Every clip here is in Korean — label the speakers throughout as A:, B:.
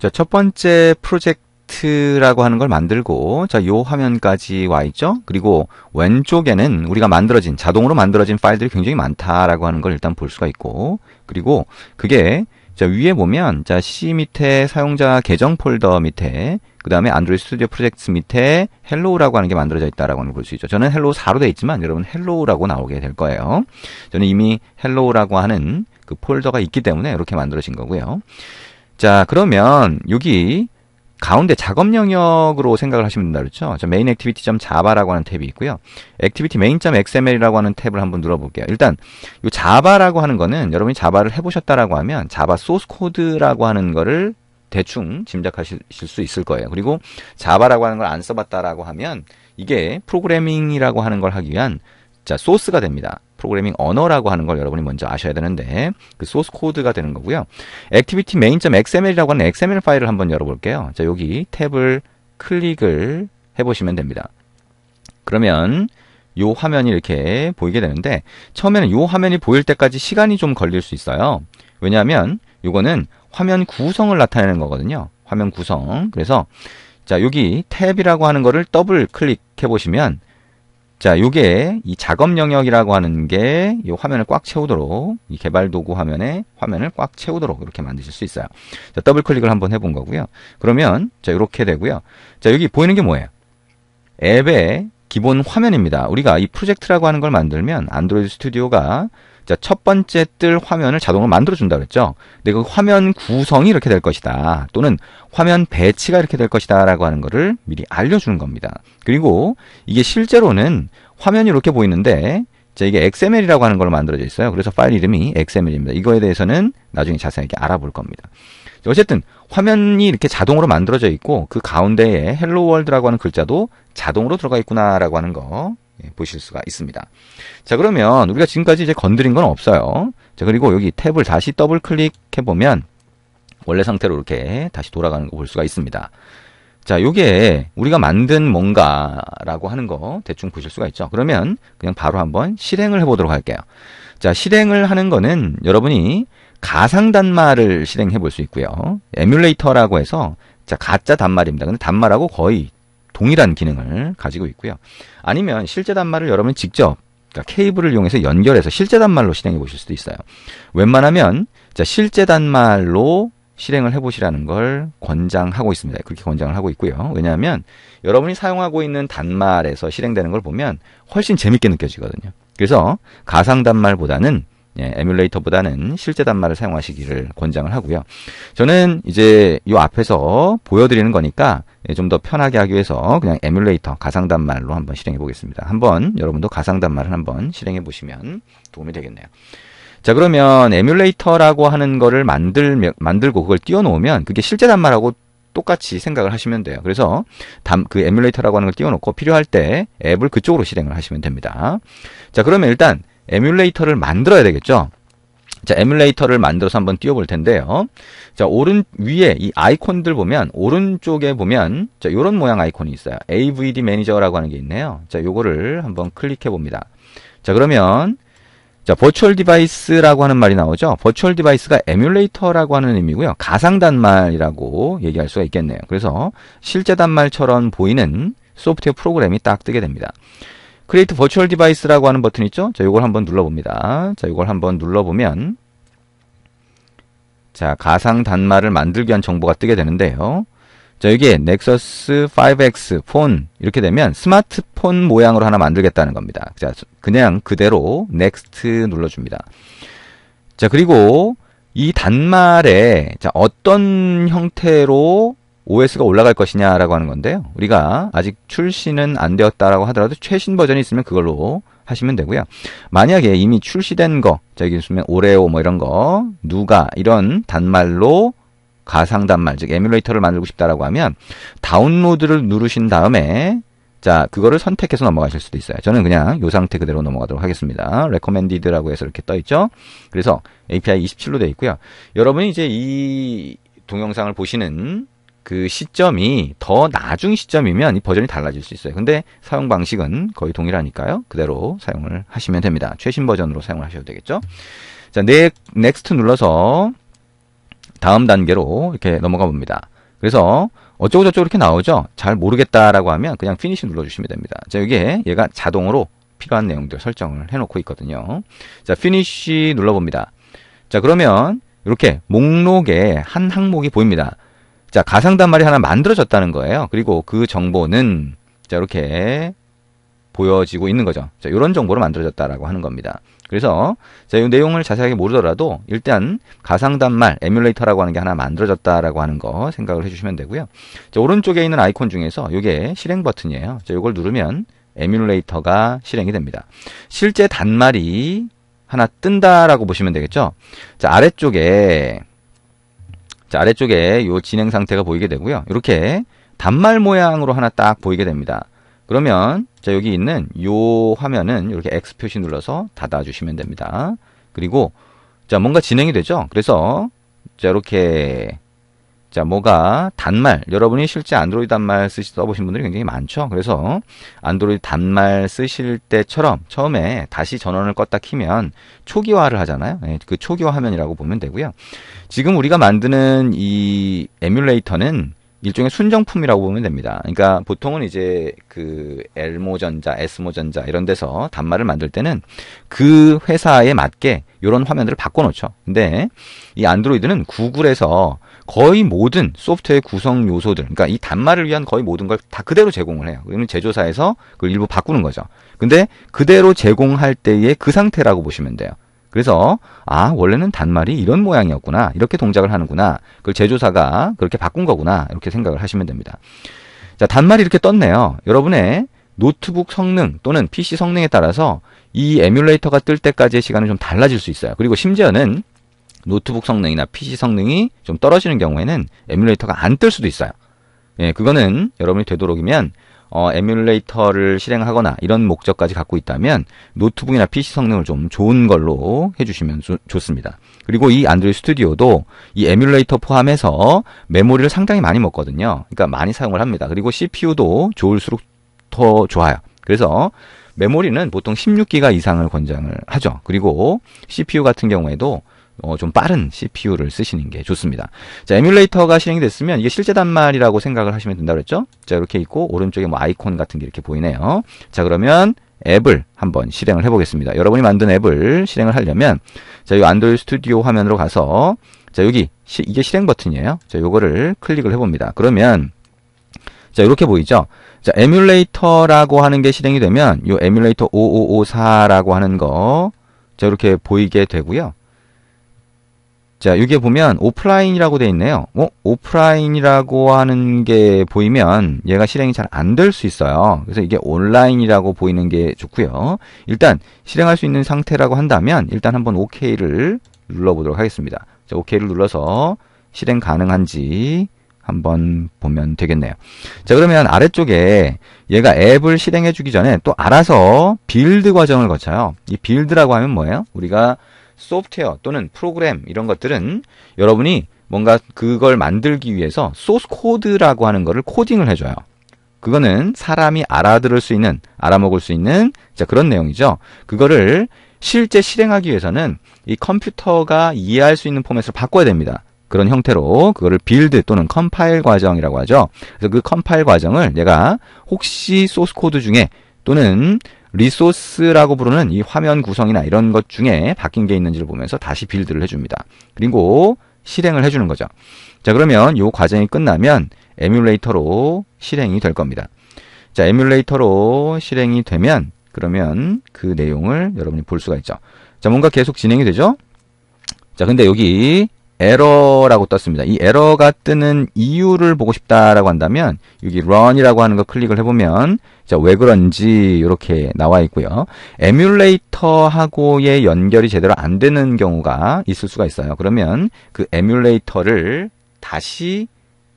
A: 자, 첫 번째 프로젝트라고 하는 걸 만들고, 자, 요 화면까지 와 있죠? 그리고 왼쪽에는 우리가 만들어진, 자동으로 만들어진 파일들이 굉장히 많다라고 하는 걸 일단 볼 수가 있고, 그리고 그게, 자, 위에 보면, 자, C 밑에 사용자 계정 폴더 밑에, 그 다음에 안드로이드 스튜디오 프로젝트 밑에 헬로우라고 하는 게 만들어져 있다라고 하는 걸 볼 수 있죠. 저는 헬로우 4로 되어 있지만, 여러분 헬로우라고 나오게 될 거예요. 저는 이미 헬로우라고 하는 그 폴더가 있기 때문에 이렇게 만들어진 거고요. 자, 그러면 여기 가운데 작업 영역으로 생각을 하시면 된다 그랬죠. 저 main activity.java라고 하는 탭이 있고요. activity main.xml이라고 하는 탭을 한번 눌러볼게요. 일단 이 자바라고 하는 거는 여러분이 자바를 해보셨다라고 하면 자바 소스 코드라고 하는 거를 대충 짐작하실 수 있을 거예요. 그리고 자바라고 하는 걸 안 써봤다라고 하면 이게 프로그래밍이라고 하는 걸 하기 위한 자 소스가 됩니다. 프로그래밍 언어라고 하는 걸 여러분이 먼저 아셔야 되는데 그 소스 코드가 되는 거고요. activity main.xml이라고 하는 XML 파일을 한번 열어볼게요. 자, 여기 탭을 클릭을 해보시면 됩니다. 그러면 요 화면이 이렇게 보이게 되는데 처음에는 요 화면이 보일 때까지 시간이 좀 걸릴 수 있어요. 왜냐하면 요거는 화면 구성을 나타내는 거거든요. 화면 구성. 그래서 자, 여기 탭이라고 하는 거를 더블 클릭해 보시면 자, 요게 이 작업 영역이라고 하는 게 이 화면을 꽉 채우도록 이 개발 도구 화면에 화면을 꽉 채우도록 이렇게 만드실 수 있어요. 자, 더블 클릭을 한번 해본 거고요. 그러면 자, 이렇게 되고요. 자, 여기 보이는 게 뭐예요? 앱의 기본 화면입니다. 우리가 이 프로젝트라고 하는 걸 만들면 안드로이드 스튜디오가 자, 첫 번째 뜰 화면을 자동으로 만들어준다 그랬죠. 근데 그 화면 구성이 이렇게 될 것이다. 또는 화면 배치가 이렇게 될 것이다. 라고 하는 거를 미리 알려주는 겁니다. 그리고 이게 실제로는 화면이 이렇게 보이는데, 자, 이게 XML이라고 하는 걸로 만들어져 있어요. 그래서 파일 이름이 XML입니다. 이거에 대해서는 나중에 자세하게 알아볼 겁니다. 어쨌든 화면이 이렇게 자동으로 만들어져 있고 그 가운데에 헬로 월드라고 하는 글자도 자동으로 들어가 있구나라고 하는 거 보실 수가 있습니다. 자, 그러면 우리가 지금까지 이제 건드린 건 없어요. 자, 그리고 여기 탭을 다시 더블 클릭해 보면 원래 상태로 이렇게 다시 돌아가는 거 볼 수가 있습니다. 자, 요게 우리가 만든 뭔가라고 하는 거 대충 보실 수가 있죠. 그러면 그냥 바로 한번 실행을 해보도록 할게요. 자, 실행을 하는 거는 여러분이 가상 단말을 실행해 볼 수 있고요. 에뮬레이터라고 해서 자, 가짜 단말입니다. 근데 단말하고 거의 동일한 기능을 가지고 있고요. 아니면 실제 단말을 여러분이 직접 그러니까 케이블을 이용해서 연결해서 실제 단말로 실행해 보실 수도 있어요. 웬만하면 자, 실제 단말로 실행을 해보시라는 걸 권장하고 있습니다. 그렇게 권장을 하고 있고요. 왜냐하면 여러분이 사용하고 있는 단말에서 실행되는 걸 보면 훨씬 재밌게 느껴지거든요. 그래서 가상 단말보다는 에뮬레이터보다는 실제 단말을 사용하시기를 권장을 하고요. 저는 이제 이 앞에서 보여드리는 거니까 좀 더 편하게 하기 위해서 그냥 에뮬레이터 가상 단말로 한번 실행해 보겠습니다. 한번 여러분도 가상 단말을 한번 실행해 보시면 도움이 되겠네요. 자, 그러면 에뮬레이터라고 하는 거를 만들고 그걸 띄워놓으면 그게 실제 단말하고 똑같이 생각을 하시면 돼요. 그래서 그 에뮬레이터라고 하는 걸 띄워놓고 필요할 때 앱을 그쪽으로 실행을 하시면 됩니다. 자, 그러면 일단 에뮬레이터를 만들어야 되겠죠. 자, 에뮬레이터를 만들어서 한번 띄워볼 텐데요. 자, 오른 위에 이 아이콘들 보면 오른쪽에 보면 자, 요런 모양 아이콘이 있어요. AVD 매니저라고 하는 게 있네요. 자, 요거를 한번 클릭해 봅니다. 자, 그러면 자, 버추얼 디바이스라고 하는 말이 나오죠. 버추얼 디바이스가 에뮬레이터라고 하는 의미고요. 가상 단말이라고 얘기할 수가 있겠네요. 그래서 실제 단말처럼 보이는 소프트웨어 프로그램이 딱 뜨게 됩니다. 크리에이트 버추얼 디바이스라고 하는 버튼 있죠? 자, 요걸 한번 눌러봅니다. 자, 요걸 한번 눌러보면 자, 가상 단말을 만들기 위한 정보가 뜨게 되는데요. 자, 여기에 넥서스 5X 폰 이렇게 되면 스마트폰 모양으로 하나 만들겠다는 겁니다. 자, 그냥 그대로 넥스트 눌러줍니다. 자, 그리고 이 단말에 자, 어떤 형태로 OS가 올라갈 것이냐라고 하는 건데요. 우리가 아직 출시는 안 되었다라고 하더라도 최신 버전이 있으면 그걸로 하시면 되고요. 만약에 이미 출시된 거, 자, 여기 있으면 오레오 뭐 이런 거, 누가 이런 단말로 가상 단말, 즉 에뮬레이터를 만들고 싶다라고 하면 다운로드를 누르신 다음에 자, 그거를 선택해서 넘어가실 수도 있어요. 저는 그냥 이 상태 그대로 넘어가도록 하겠습니다. recommended라고 해서 이렇게 떠 있죠. 그래서 API 27로 되어 있고요. 여러분이 이제 이 동영상을 보시는 그 시점이 더 나중 시점이면 이 버전이 달라질 수 있어요. 근데 사용 방식은 거의 동일하니까요. 그대로 사용을 하시면 됩니다. 최신 버전으로 사용을 하셔도 되겠죠. 자, 넥스트 눌러서 다음 단계로 이렇게 넘어가 봅니다. 그래서 어쩌고저쩌고 이렇게 나오죠. 잘 모르겠다라고 하면 그냥 피니시 눌러주시면 됩니다. 자, 여기에 얘가 자동으로 필요한 내용들 설정을 해놓고 있거든요. 자, 피니시 눌러봅니다. 자, 그러면 이렇게 목록에 한 항목이 보입니다. 자, 가상 단말이 하나 만들어졌다는 거예요. 그리고 그 정보는 자, 이렇게 보여지고 있는 거죠. 자, 이런 정보로 만들어졌다라고 하는 겁니다. 그래서 자, 이 내용을 자세하게 모르더라도 일단 가상 단말 에뮬레이터라고 하는 게 하나 만들어졌다라고 하는 거 생각을 해주시면 되고요. 자, 오른쪽에 있는 아이콘 중에서 이게 실행 버튼이에요. 자, 이걸 누르면 에뮬레이터가 실행이 됩니다. 실제 단말이 하나 뜬다라고 보시면 되겠죠. 자, 아래쪽에 이 진행 상태가 보이게 되고요. 이렇게 단말 모양으로 하나 딱 보이게 됩니다. 그러면 자, 여기 있는 요 화면은 이렇게 X 표시 눌러서 닫아주시면 됩니다. 그리고 자, 뭔가 진행이 되죠. 그래서 자, 이렇게 자, 뭐가 단말, 여러분이 실제 안드로이드 단말 써보신 분들이 굉장히 많죠. 그래서 안드로이드 단말 쓰실 때처럼 처음에 다시 전원을 껐다 키면 초기화를 하잖아요. 네, 그 초기화 화면이라고 보면 되고요. 지금 우리가 만드는 이 에뮬레이터는 일종의 순정품이라고 보면 됩니다. 그러니까 보통은 이제 그 L모전자, S모전자 이런 데서 단말을 만들 때는 그 회사에 맞게 이런 화면들을 바꿔놓죠. 근데 이 안드로이드는 구글에서 거의 모든 소프트웨어 구성 요소들, 그러니까 이 단말을 위한 거의 모든 걸 다 그대로 제공을 해요. 그러면 제조사에서 그걸 일부 바꾸는 거죠. 근데 그대로 제공할 때의 그 상태라고 보시면 돼요. 그래서 아, 원래는 단말이 이런 모양이었구나, 이렇게 동작을 하는구나, 그걸 제조사가 그렇게 바꾼 거구나, 이렇게 생각을 하시면 됩니다. 자, 단말이 이렇게 떴네요. 여러분의 노트북 성능 또는 PC 성능에 따라서 이 에뮬레이터가 뜰 때까지의 시간은 좀 달라질 수 있어요. 그리고 심지어는 노트북 성능이나 PC 성능이 좀 떨어지는 경우에는 에뮬레이터가 안 뜰 수도 있어요. 예, 그거는 여러분이 되도록이면 에뮬레이터를 실행하거나 이런 목적까지 갖고 있다면 노트북이나 PC 성능을 좀 좋은 걸로 해주시면 좋습니다. 그리고 이 안드로이드 스튜디오도 이 에뮬레이터 포함해서 메모리를 상당히 많이 먹거든요. 그러니까 많이 사용을 합니다. 그리고 CPU도 좋을수록 더 좋아요. 그래서 메모리는 보통 16기가 이상을 권장을 하죠. 그리고 CPU 같은 경우에도 좀 빠른 CPU를 쓰시는 게 좋습니다. 자, 에뮬레이터가 실행이 됐으면 이게 실제 단말이라고 생각을 하시면 된다고 그랬죠? 자, 이렇게 있고 오른쪽에 뭐 아이콘 같은 게 이렇게 보이네요. 자, 그러면 앱을 한번 실행을 해보겠습니다. 여러분이 만든 앱을 실행을 하려면 자, 이 안드로이드 스튜디오 화면으로 가서 자, 여기 이게 실행 버튼이에요. 자, 요거를 클릭을 해봅니다. 그러면 자, 이렇게 보이죠? 자, 에뮬레이터라고 하는 게 실행이 되면 요 에뮬레이터 5554라고 하는 거 자, 이렇게 보이게 되고요. 자, 여기에 보면 오프라인이라고 되어 있네요. 오프라인이라고 하는 게 보이면 얘가 실행이 잘 안 될 수 있어요. 그래서 이게 온라인이라고 보이는 게 좋고요. 일단 실행할 수 있는 상태라고 한다면 일단 한번 OK를 눌러보도록 하겠습니다. 자, OK를 눌러서 실행 가능한지 한번 보면 되겠네요. 자, 그러면 아래쪽에 얘가 앱을 실행해 주기 전에 또 알아서 빌드 과정을 거쳐요. 이 빌드라고 하면 뭐예요? 우리가 소프트웨어 또는 프로그램 이런 것들은 여러분이 뭔가 그걸 만들기 위해서 소스 코드라고 하는 거를 코딩을 해줘요. 그거는 사람이 알아들을 수 있는, 알아먹을 수 있는 자, 그런 내용이죠. 그거를 실제 실행하기 위해서는 이 컴퓨터가 이해할 수 있는 포맷으로 바꿔야 됩니다. 그런 형태로 그거를 빌드 또는 컴파일 과정이라고 하죠. 그래서 그 컴파일 과정을 내가 혹시 소스 코드 중에 또는 리소스라고 부르는 이 화면 구성이나 이런 것 중에 바뀐 게 있는지를 보면서 다시 빌드를 해줍니다. 그리고 실행을 해주는 거죠. 자, 그러면 이 과정이 끝나면 에뮬레이터로 실행이 될 겁니다. 자, 에뮬레이터로 실행이 되면 그러면 그 내용을 여러분이 볼 수가 있죠. 자, 뭔가 계속 진행이 되죠? 자, 근데 여기 에러라고 떴습니다. 이 에러가 뜨는 이유를 보고 싶다라고 한다면 여기 run이라고 하는 거 클릭을 해보면 자, 왜 그런지 이렇게 나와 있고요. 에뮬레이터하고의 연결이 제대로 안 되는 경우가 있을 수가 있어요. 그러면 그 에뮬레이터를 다시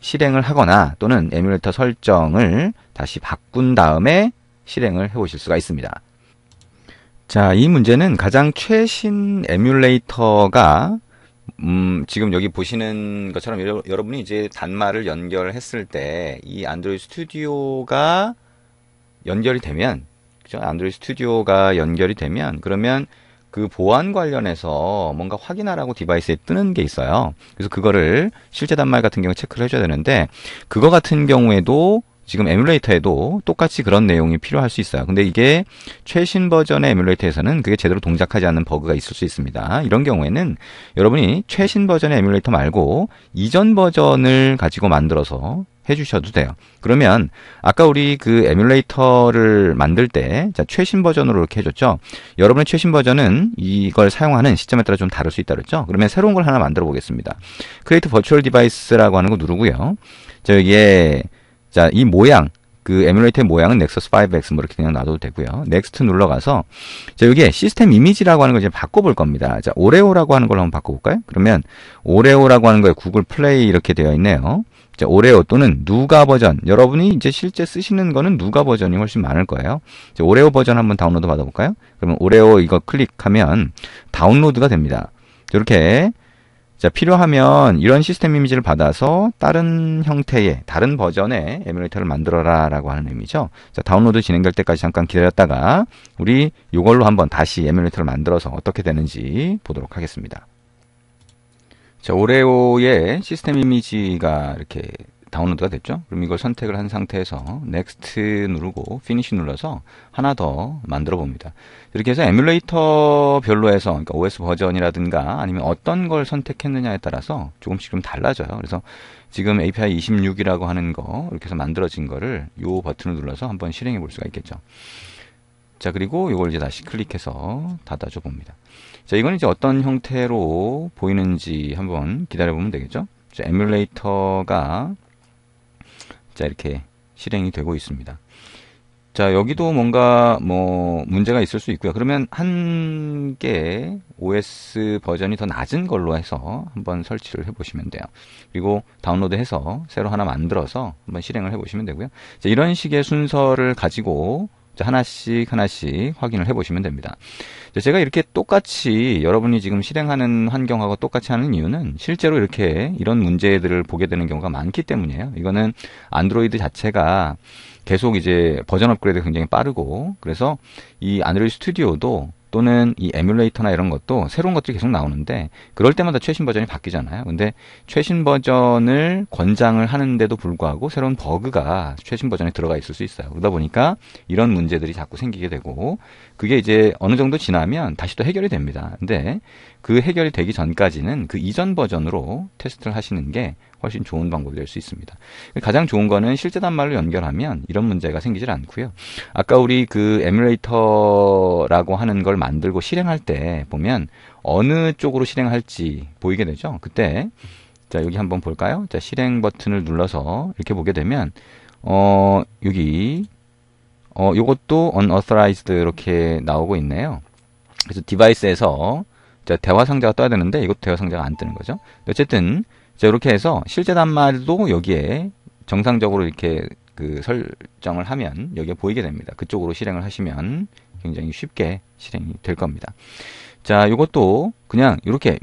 A: 실행을 하거나 또는 에뮬레이터 설정을 다시 바꾼 다음에 실행을 해보실 수가 있습니다. 자, 이 문제는 가장 최신 에뮬레이터가 지금 여기 보시는 것처럼 여러분이 이제 단말을 연결했을 때 이 안드로이드 스튜디오가 연결이 되면, 그죠? 안드로이드 스튜디오가 연결이 되면 그러면 그 보안 관련해서 뭔가 확인하라고 디바이스에 뜨는 게 있어요. 그래서 그거를 실제 단말 같은 경우 체크를 해줘야 되는데, 그거 같은 경우에도 지금 에뮬레이터에도 똑같이 그런 내용이 필요할 수 있어요. 근데 이게 최신 버전의 에뮬레이터에서는 그게 제대로 동작하지 않는 버그가 있을 수 있습니다. 이런 경우에는 여러분이 최신 버전의 에뮬레이터 말고 이전 버전을 가지고 만들어서 해주셔도 돼요. 그러면 아까 우리 그 에뮬레이터를 만들 때 최신 버전으로 이렇게 해줬죠. 여러분의 최신 버전은 이걸 사용하는 시점에 따라 좀 다를 수 있다 그랬죠. 그러면 새로운 걸 하나 만들어 보겠습니다. Create Virtual Device라고 하는 거 누르고요. 여기에 이 모양, 그 에뮬레이터의 모양은 넥서스 5X 뭐 이렇게 그냥 놔둬도 되고요. 넥스트 눌러가서 여기에 시스템 이미지라고 하는 걸 이제 바꿔볼 겁니다. 오레오라고 하는 걸로 한번 바꿔볼까요? 그러면 오레오라고 하는 거에 구글 플레이 이렇게 되어 있네요. 오레오 또는 누가 버전, 여러분이 이제 실제 쓰시는 거는 누가 버전이 훨씬 많을 거예요. 오레오 버전 한번 다운로드 받아볼까요? 그러면 오레오 이거 클릭하면 다운로드가 됩니다. 이렇게 필요하면 이런 시스템 이미지를 받아서 다른 형태의, 다른 버전의 에뮬레이터를 만들어라 라고 하는 의미죠. 다운로드 진행될 때까지 잠깐 기다렸다가 우리 이걸로 한번 다시 에뮬레이터를 만들어서 어떻게 되는지 보도록 하겠습니다. 오레오의 시스템 이미지가 이렇게 다운로드가 됐죠. 그럼 이걸 선택을 한 상태에서 넥스트 누르고 피니시 눌러서 하나 더 만들어 봅니다. 이렇게 해서 에뮬레이터별로 해서, 그러니까 OS 버전이라든가 아니면 어떤 걸 선택했느냐에 따라서 조금씩 좀 달라져요. 그래서 지금 API 26이라고 하는 거 이렇게 해서 만들어진 거를 이 버튼을 눌러서 한번 실행해 볼 수가 있겠죠. 그리고 이걸 이제 다시 클릭해서 닫아줘 봅니다. 이건 이제 어떤 형태로 보이는지 한번 기다려 보면 되겠죠. 에뮬레이터가 이렇게 실행이 되고 있습니다. 여기도 뭔가 문제가 있을 수 있고요. 그러면 한 개 OS 버전이 더 낮은 걸로 해서 한번 설치를 해보시면 돼요. 그리고 다운로드해서 새로 하나 만들어서 한번 실행을 해보시면 되고요. 이런 식의 순서를 가지고 하나씩 확인을 해보시면 됩니다. 제가 이렇게 똑같이 여러분이 지금 실행하는 환경하고 똑같이 하는 이유는 실제로 이렇게 이런 문제들을 보게 되는 경우가 많기 때문이에요. 이거는 안드로이드 자체가 계속 이제 버전 업그레이드가 굉장히 빠르고, 그래서 이 안드로이드 스튜디오도 또는 이 에뮬레이터나 이런 것도 새로운 것들이 계속 나오는데 그럴 때마다 최신 버전이 바뀌잖아요. 근데 최신 버전을 권장을 하는데도 불구하고 새로운 버그가 최신 버전에 들어가 있을 수 있어요. 그러다 보니까 이런 문제들이 자꾸 생기게 되고, 그게 이제 어느 정도 지나면 다시 또 해결이 됩니다. 근데 그 해결이 되기 전까지는 그 이전 버전으로 테스트를 하시는 게 훨씬 좋은 방법이 될 수 있습니다. 가장 좋은 거는 실제 단말로 연결하면 이런 문제가 생기질 않고요. 아까 우리 그 에뮬레이터라고 하는 걸 만들고 실행할 때 보면 어느 쪽으로 실행할지 보이게 되죠. 그때 여기 한번 볼까요? 실행 버튼을 눌러서 이렇게 보게 되면 여기 요것도 unauthorized 이렇게 나오고 있네요. 그래서 디바이스에서 대화 상자가 떠야 되는데 이것도 대화 상자가 안 뜨는 거죠. 어쨌든 이렇게 해서 실제 단말도 여기에 정상적으로 이렇게 그 설정을 하면 여기에 보이게 됩니다. 그쪽으로 실행을 하시면 굉장히 쉽게 실행이 될 겁니다. 이것도 그냥 이렇게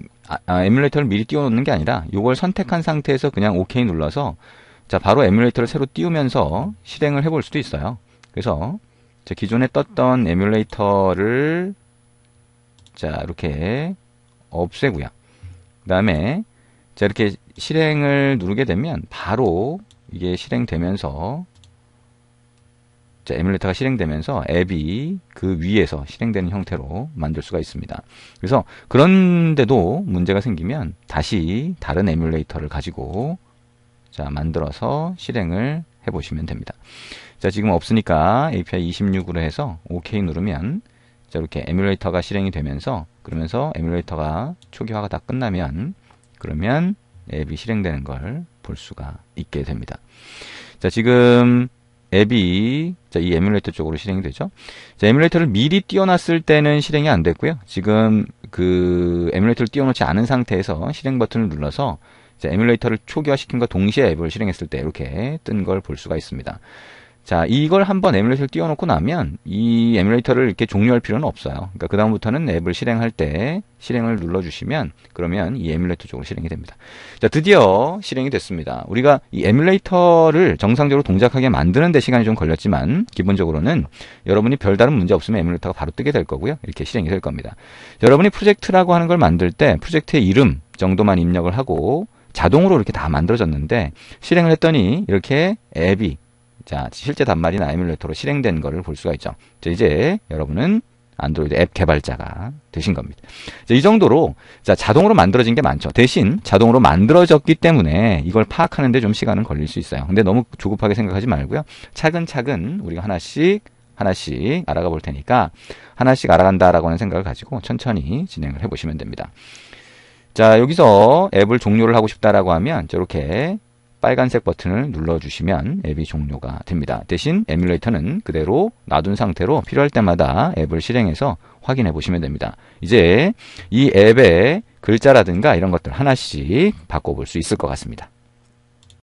A: 에뮬레이터를 미리 띄워놓는 게 아니라 이걸 선택한 상태에서 그냥 OK 눌러서 바로 에뮬레이터를 새로 띄우면서 실행을 해볼 수도 있어요. 그래서 기존에 떴던 에뮬레이터를 이렇게 없애고요. 그 다음에 이렇게 실행을 누르게 되면 바로 이게 실행되면서 에뮬레이터가 실행되면서 앱이 그 위에서 실행되는 형태로 만들 수가 있습니다. 그래서 그런데도 문제가 생기면 다시 다른 에뮬레이터를 가지고 만들어서 실행을 해보시면 됩니다. 지금 없으니까 API 26으로 해서 OK 누르면 이렇게 에뮬레이터가 실행이 되면서, 그러면서 에뮬레이터가 초기화가 다 끝나면 그러면 앱이 실행되는 걸 볼 수가 있게 됩니다. 지금 앱이 이 에뮬레이터 쪽으로 실행이 되죠. 에뮬레이터를 미리 띄워놨을 때는 실행이 안 됐고요. 지금 그 에뮬레이터를 띄워놓지 않은 상태에서 실행 버튼을 눌러서 에뮬레이터를 초기화시킨과 동시에 앱을 실행했을 때 이렇게 뜬 걸 볼 수가 있습니다. 자, 이걸 한번 에뮬레이터를 띄워놓고 나면 이 에뮬레이터를 이렇게 종료할 필요는 없어요. 그러니까 그 다음부터는 앱을 실행할 때 실행을 눌러주시면 그러면 이 에뮬레이터 쪽으로 실행이 됩니다. 자, 드디어 실행이 됐습니다. 우리가 이 에뮬레이터를 정상적으로 동작하게 만드는 데 시간이 좀 걸렸지만 기본적으로는 여러분이 별다른 문제 없으면 에뮬레이터가 바로 뜨게 될 거고요. 이렇게 실행이 될 겁니다. 여러분이 프로젝트라고 하는 걸 만들 때 프로젝트의 이름 정도만 입력을 하고 자동으로 이렇게 다 만들어졌는데 실행을 했더니 이렇게 앱이 자, 실제 단말이나 에뮬레이터로 실행된 거를 볼 수가 있죠. 자, 이제 여러분은 안드로이드 앱 개발자가 되신 겁니다. 자, 이 정도로 자, 자동으로 만들어진 게 많죠. 대신 자동으로 만들어졌기 때문에 이걸 파악하는데 좀 시간은 걸릴 수 있어요. 근데 너무 조급하게 생각하지 말고요. 차근차근 우리가 하나씩 알아가 볼 테니까 하나씩 알아간다라고 하는 생각을 가지고 천천히 진행을 해보시면 됩니다. 자, 여기서 앱을 종료를 하고 싶다라고 하면 저렇게 빨간색 버튼을 눌러주시면 앱이 종료가 됩니다. 대신 에뮬레이터는 그대로 놔둔 상태로 필요할 때마다 앱을 실행해서 확인해 보시면 됩니다. 이제 이 앱의 글자라든가 이런 것들 하나씩 바꿔볼 수 있을 것 같습니다.